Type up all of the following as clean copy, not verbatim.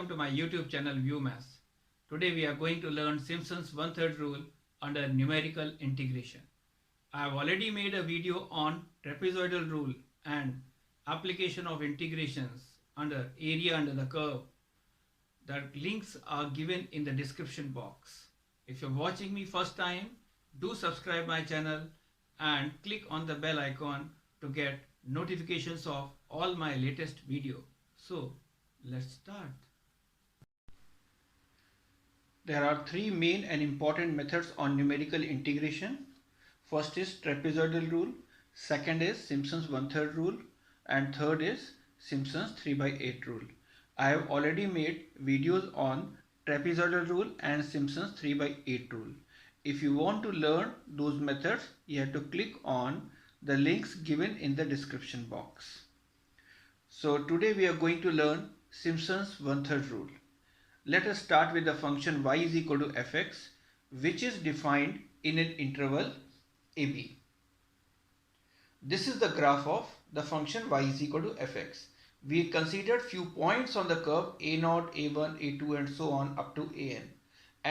welcome to my YouTube channel ViewMaths. Today we are going to learn Simpson's 1/3 rule under numerical integration. I have already made a video on trapezoidal rule and application of integrations under area under the curve. The links are given in the description box. If you're watching me first time, do subscribe my channel and click on the bell icon to get notifications of all my latest video. So let's start. There are three main and important methods on numerical integration. First is trapezoidal rule, second is Simpson's 1/3 rule, and third is Simpson's 3/8 rule. I have already made videos on trapezoidal rule and Simpson's 3/8 rule. If you want to learn those methods, you have to click on the links given in the description box. So today we are going to learn Simpson's 1/3 rule. Let us start with the function y is equal to fx, which is defined in an interval ab. This is the graph of the function y is equal to fx. We considered few points on the curve a0, a1, a2 and so on up to an.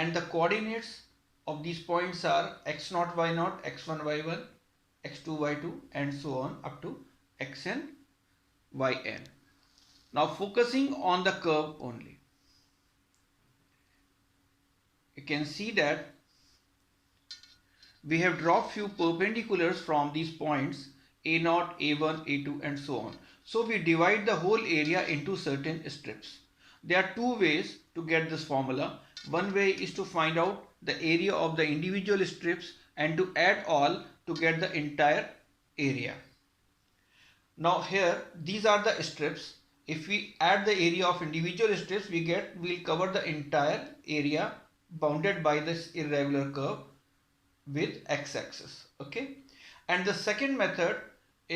And the coordinates of these points are x0, y0, x1, y1, x2, y2 and so on up to xn, yn. Now focusing on the curve only, you can see that we have dropped few perpendiculars from these points a0, a1, a2 and so on. So we divide the whole area into certain strips. There are two ways to get this formula. One way is to find out the area of the individual strips and to add all to get the entire area. Now here these are the strips. If we add the area of individual strips, we'll cover the entire area bounded by this irregular curve with x-axis. Okay, and the second method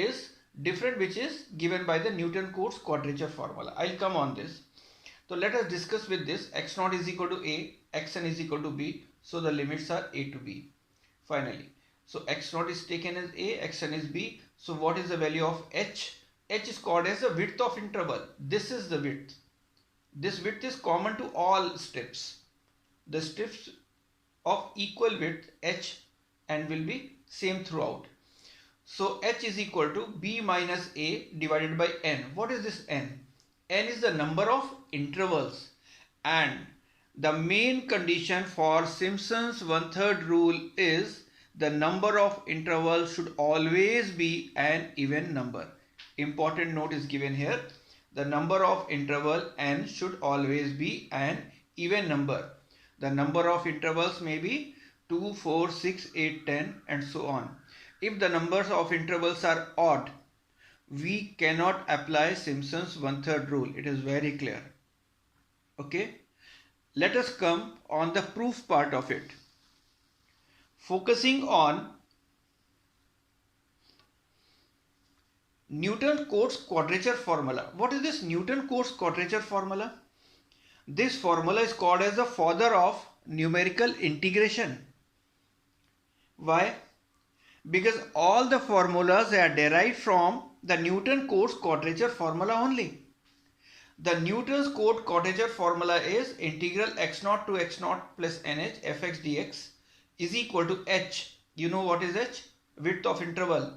is different, which is given by the Newton-Cotes quadrature formula. I'll come on this. So let us discuss with this. x0 is equal to a, xn is equal to b, so the limits are a to b. Finally, so x0 is taken as a, xn is b. So what is the value of h? H is called as the width of interval. This is the width. This width is common to all strips. The strips of equal width h and will be same throughout. So h is equal to b minus a divided by n. What is this n? N is the number of intervals, and the main condition for Simpson's 1/3 rule is the number of intervals should always be an even number. Important note is given here. The number of interval n should always be an even number. The number of intervals may be 2, 4, 6, 8, 10 and so on. If the numbers of intervals are odd, we cannot apply Simpson's 1/3 rule. It is very clear. Okay. Let us come on the proof part of it. Focusing on Newton-Cotes quadrature formula. What is this Newton-Cotes quadrature formula? This formula is called as the father of numerical integration. Why? Because all the formulas are derived from the Newton-Cotes quadrature formula only. The Newton-Cotes quadrature formula is integral x0 to x0 plus nh fx dx is equal to h. You know what is h? Width of interval.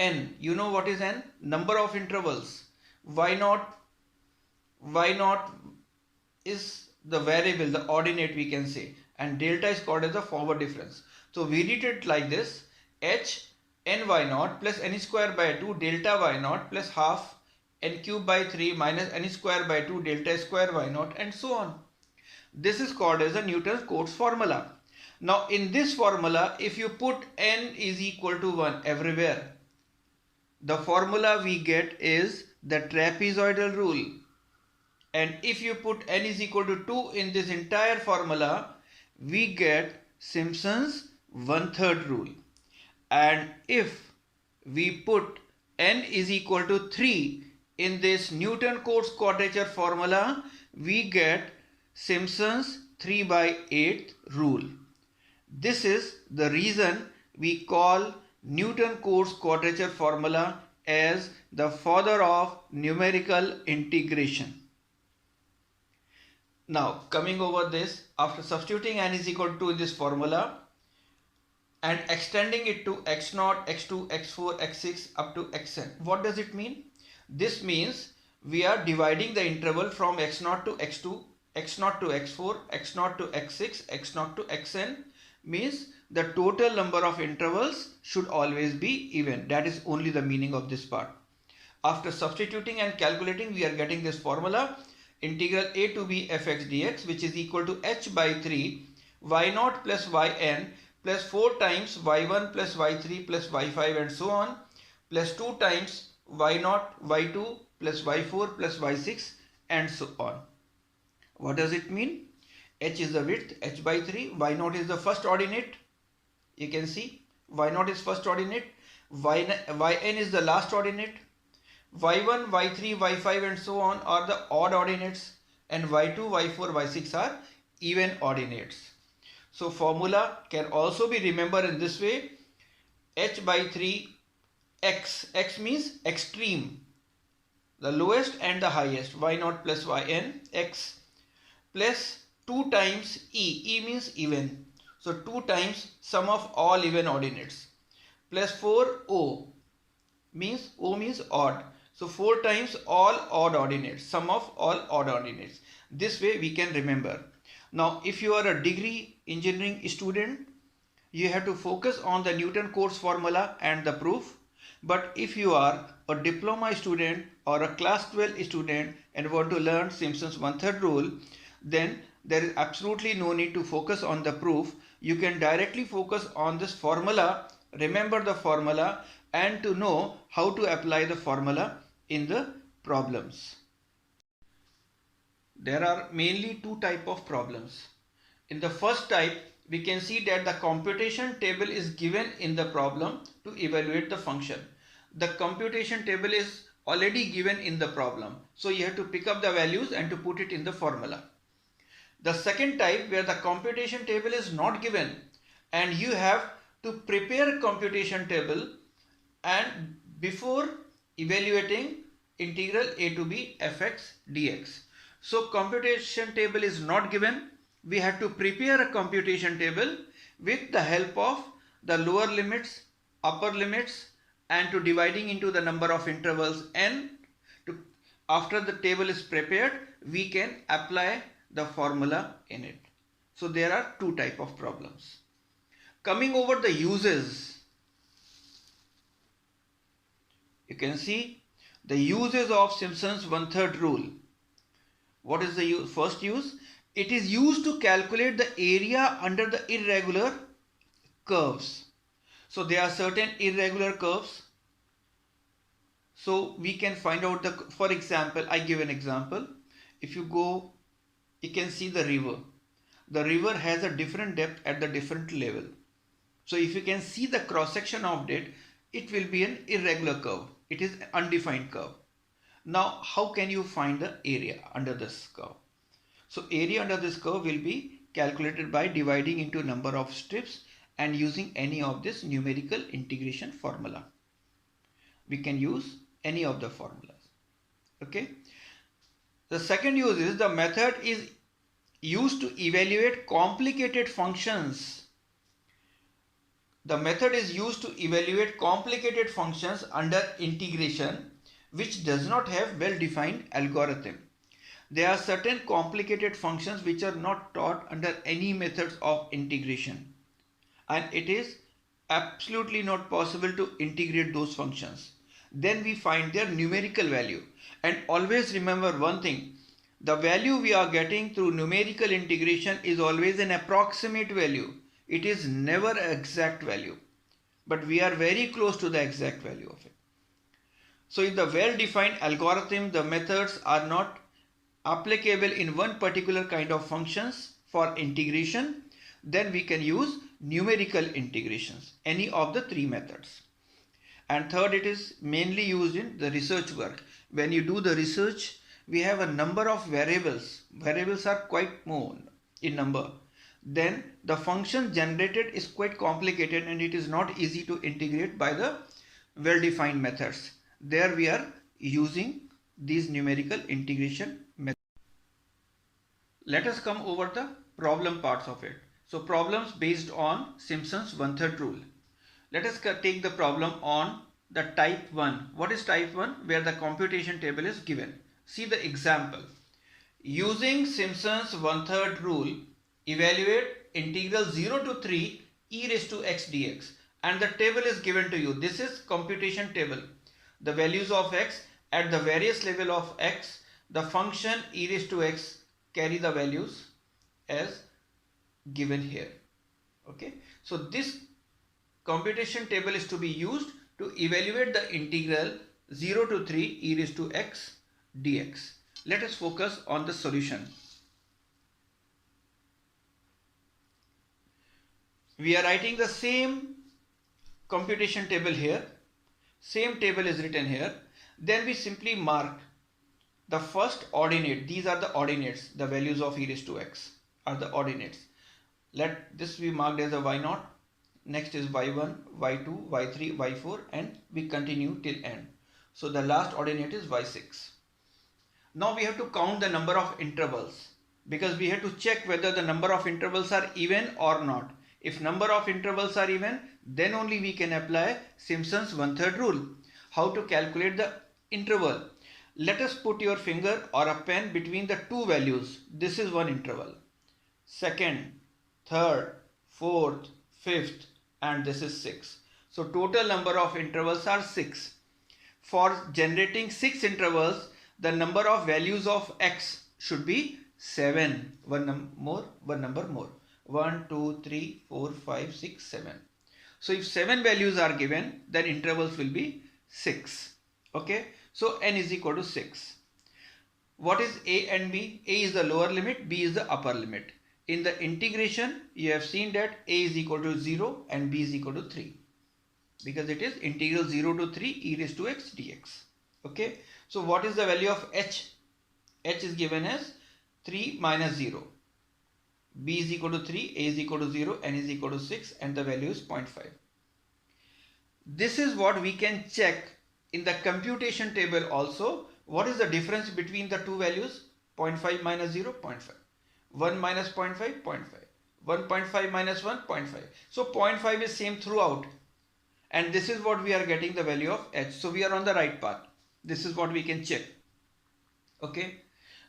N. You know what is n? Number of intervals. y0 is the variable, the ordinate we can say, and delta is called as the forward difference. So we read it like this: h n y0 plus n square by 2 delta y0 plus half n cube by 3 minus n square by 2 delta square y0 and so on. This is called as the Newton-Cotes formula. Now in this formula, if you put n is equal to 1 everywhere, the formula we get is the trapezoidal rule. And if you put n is equal to 2 in this entire formula, we get Simpson's 1/3 rule. And if we put n is equal to 3 in this Newton-Cotes quadrature formula, we get Simpson's 3/8 rule. This is the reason we call Newton-Cotes quadrature formula as the father of numerical integration. Now coming over this, after substituting n is equal to this formula and extending it to x0, x2, x4, x6 up to xn. What does it mean? This means we are dividing the interval from x0 to x2, x0 to x4, x0 to x6, x0 to xn, means the total number of intervals should always be even. That is only the meaning of this part. After substituting and calculating, we are getting this formula, integral a to b fx dx, which is equal to h by 3 y0 plus yn plus 4 times y1 plus y3 plus y5 and so on, plus 2 times y0 y2 plus y4 plus y6 and so on. What does it mean? H is the width, h by 3, y0 is the first ordinate. You can see y0 is first ordinate, yn is the last ordinate, y1, y3, y5 and so on are the odd ordinates, and y2, y4, y6 are even ordinates. So formula can also be remembered in this way, h by 3 x, x means extreme, the lowest and the highest, y0 plus yn, x plus 2 times e means even, so 2 times sum of all even ordinates, plus 4 o means odd, so 4 times all odd ordinates, sum of all odd ordinates. This way we can remember. Now if you are a degree engineering student, you have to focus on the Newton course formula and the proof. But if you are a diploma student or a class 12 student and want to learn Simpson's 1/3 rule, then there is absolutely no need to focus on the proof. You can directly focus on this formula, remember the formula, and to know how to apply the formula in the problems. There are mainly two types of problems. In the first type, we can see that the computation table is given in the problem to evaluate the function. The computation table is already given in the problem, so you have to pick up the values and to put it in the formula. The second type, where the computation table is not given and you have to prepare a computation table and before evaluating integral a to b fx dx. So computation table is not given. We have to prepare a computation table with the help of the lower limits, upper limits, and to dividing into the number of intervals n. After the table is prepared, we can apply the formula in it. So there are two types of problems. Coming over the uses, you can see the uses of Simpson's 1/3 rule. What is the first use? It is used to calculate the area under the irregular curves. So there are certain irregular curves. So we can find out the, for example, I give an example. If you go, you can see the river. The river has a different depth at the different level. So if you can see the cross section of it, it will be an irregular curve. It is an undefined curve. Now, how can you find the area under this curve? So area under this curve will be calculated by dividing into number of strips and using any of this numerical integration formula. We can use any of the formulas. Okay. The second use is the method is used to evaluate complicated functions. The method is used to evaluate complicated functions under integration which does not have well-defined algorithm. There are certain complicated functions which are not taught under any methods of integration, and it is absolutely not possible to integrate those functions. Then we find their numerical value, and always remember one thing, the value we are getting through numerical integration is always an approximate value. It is never an exact value, but we are very close to the exact value of it. So if the well-defined algorithm, the methods are not applicable in one particular kind of functions for integration, then we can use numerical integrations, any of the three methods. And third, it is mainly used in the research work. When you do the research, we have a number of variables. Variables are quite more in number. Then the function generated is quite complicated and it is not easy to integrate by the well-defined methods. There we are using these numerical integration methods. Let us come over the problem parts of it. So problems based on Simpson's 1/3 rule. Let us take the problem on the type 1. What is type 1? Where the computation table is given. See the example. Using Simpson's 1/3 rule, evaluate integral 0 to 3 e raised to x dx. And the table is given to you. This is computation table. The values of x at the various level of x, the function e raised to x carry the values as given here. Okay. So this computation table is to be used to evaluate the integral 0 to 3 e raised to x dx. Let us focus on the solution. We are writing the same computation table here. Same table is written here. Then we simply mark the first ordinate. These are the ordinates. The values of e raised to x are the ordinates. Let this be marked as a y0. Next is y1, y2, y3, y4, and we continue till end. So the last ordinate is y6. Now we have to count the number of intervals because we have to check whether the number of intervals are even or not. If number of intervals are even, then only we can apply Simpson's 1/3 rule. How to calculate the interval? Let us put your finger or a pen between the two values. This is one interval. Second, third, fourth, fifth, and this is 6. So total number of intervals are 6. For generating 6 intervals, the number of values of x should be 7. One number more. 1, 2, 3, 4, 5, 6, 7. So if 7 values are given, then intervals will be 6. Okay. So n is equal to 6. What is a and b? A is the lower limit, b is the upper limit. In the integration, you have seen that a is equal to 0 and b is equal to 3. Because it is integral 0 to 3 e raised to x dx. Okay. So what is the value of h? H is given as 3 minus 0. B is equal to 3, A is equal to 0, N is equal to 6, and the value is 0.5. This is what we can check in the computation table also. What is the difference between the two values? 0.5 minus 0, 0.5. 1 minus 0.5, 0.5. 1.5 minus 1, 0.5. So 0.5 is same throughout. And this is what we are getting the value of h. So we are on the right path. This is what we can check. Okay.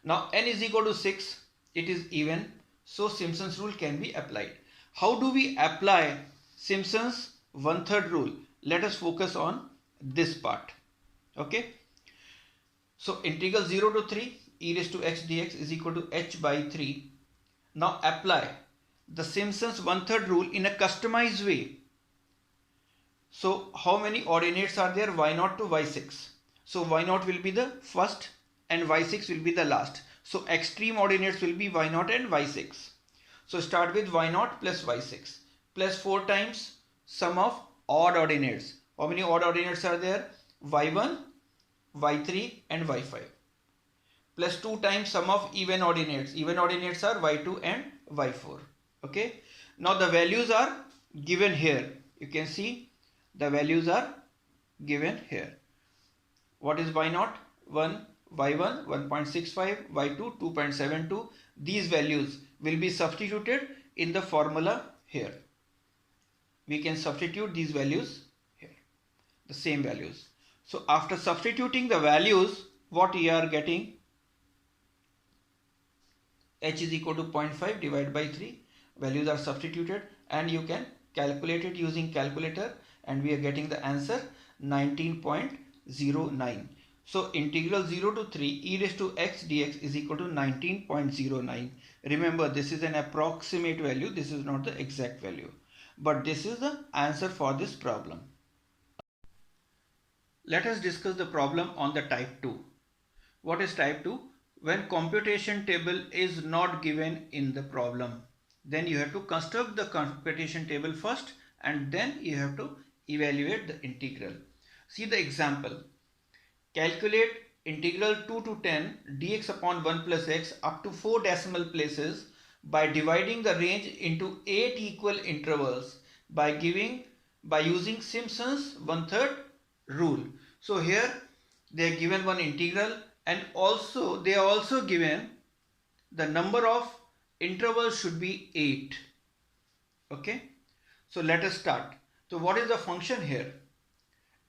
Now n is equal to 6. It is even. So Simpson's rule can be applied. How do we apply Simpson's 1/3 rule? Let us focus on this part. Okay. So integral 0 to 3 e raised to x dx is equal to h by 3. Now apply the Simpson's 1/3 rule in a customized way. So how many ordinates are there? y0 to y6. So y0 will be the first and y6 will be the last. So extreme ordinates will be y0 and y6. So start with y0 plus y6 plus 4 times sum of odd ordinates. How many odd ordinates are there? y1, y3 and y5. Plus 2 times sum of even ordinates. Even ordinates are y2 and y4. Okay. Now the values are given here. You can see the values are given here. What is y0? 1. y1 1.65, y2 2.72. These values will be substituted in the formula here. We can substitute these values here, the same values. So after substituting the values, what we are getting? H is equal to 0.5 divided by 3. Values are substituted and you can calculate it using calculator, and we are getting the answer 19.09. So integral 0 to 3 e raised to x dx is equal to 19.09. Remember, this is an approximate value. This is not the exact value. But this is the answer for this problem. Let us discuss the problem on the type 2. What is type 2? When computation table is not given in the problem, then you have to construct the computation table first and then you have to evaluate the integral. See the example. Calculate integral 2 to 10 dx upon 1 plus x up to 4 decimal places by dividing the range into 8 equal intervals by using Simpson's 1/3 rule. So here they are given one integral, and also they are also given the number of intervals should be 8. Okay, so let us start. So what is the function here?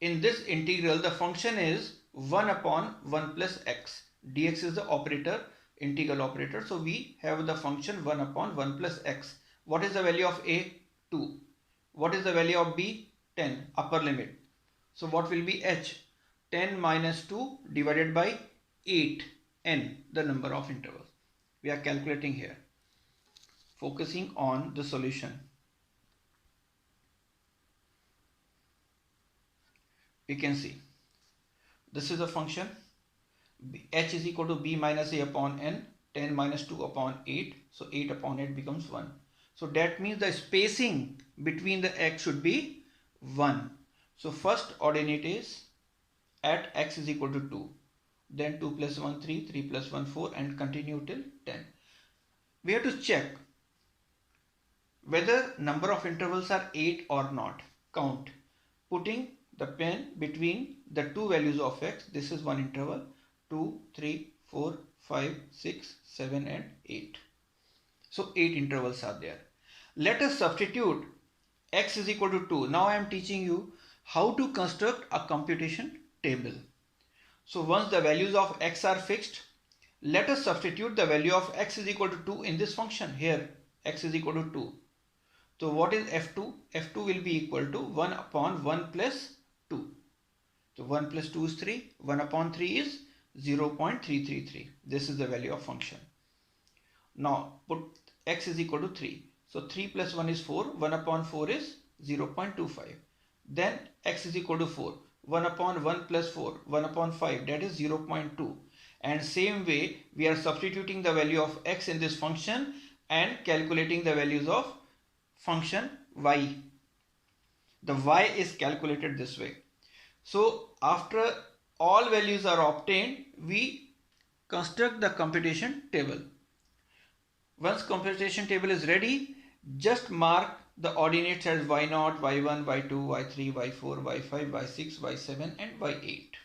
In this integral, the function is 1 upon 1 plus x. Dx is the operator, integral operator. So we have the function 1 upon 1 plus x. What is the value of a? 2. What is the value of b? 10, upper limit. So what will be h? 10 minus 2 divided by 8, n, the number of intervals. We are calculating here, focusing on the solution. We can see this is a function h is equal to b minus a upon n, 10 minus 2 upon 8, so 8 upon 8 becomes 1. So that means the spacing between the x should be 1. So first ordinate is at x is equal to 2, then 2 plus 1 3, 3 plus 1 4, and continue till 10. We have to check whether number of intervals are 8 or not. Count, putting the pen between the two values of x. This is one interval, 2, 3, 4, 5, 6, 7 and 8. So 8 intervals are there. Let us substitute x is equal to 2. Now I am teaching you how to construct a computation table. So once the values of x are fixed, let us substitute the value of x is equal to 2 in this function. Here x is equal to 2. So what is f2? f2 will be equal to 1 upon 1 plus 2. So 1 plus 2 is 3. 1 upon 3 is 0.333. This is the value of function. Now put x is equal to 3. So 3 plus 1 is 4. 1 upon 4 is 0.25. Then x is equal to 4. 1 upon 1 plus 4. 1 upon 5, that is 0.2. And same way we are substituting the value of x in this function and calculating the values of function y. The y is calculated this way. So after all values are obtained, we construct the computation table. Once computation table is ready, just mark the ordinates as y0, y1, y2, y3, y4, y5, y6, y7 and y8.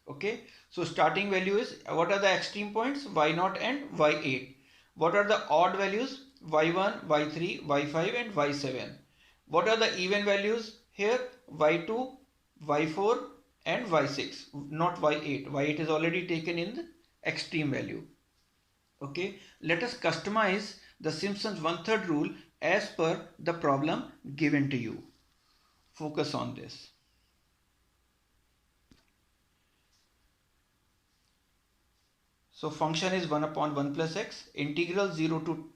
Okay, so starting value is, what are the extreme points? y0 and y8. What are the odd values? y1, y3, y5 and y7. What are the even values? Here y2, y4 and y6, not y8. y8 is already taken in the extreme value. Okay, let us customize the Simpson's 1/3 rule as per the problem given to you. Focus on this. So function is 1 upon 1 plus x, integral 2 to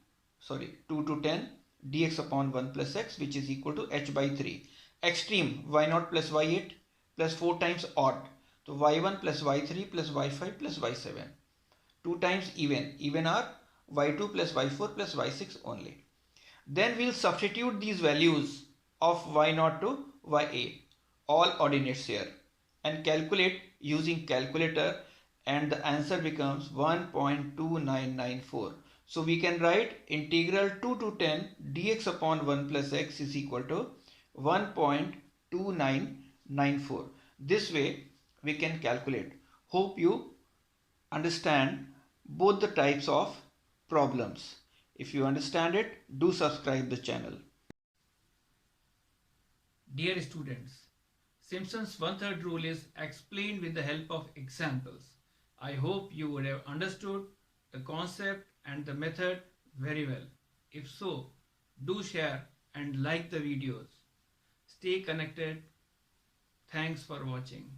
10 dx upon 1 plus x, which is equal to h by 3. Extreme y0 plus y8 plus 4 times odd. So y1 plus y3 plus y5 plus y7. 2 times even are y2 plus y4 plus y6 only. Then we'll substitute these values of y0 to y8, all ordinates here, and calculate using calculator, and the answer becomes 1.2994. So we can write integral 2 to 10 dx upon 1 plus x is equal to 1.2994. This way we can calculate. Hope you understand both the types of problems. If you understand it, do subscribe the channel. Dear students, Simpson's 1/3 rule is explained with the help of examples. I hope you would have understood the concept and the method very well. If so, do share and like the videos. Stay connected. Thanks for watching.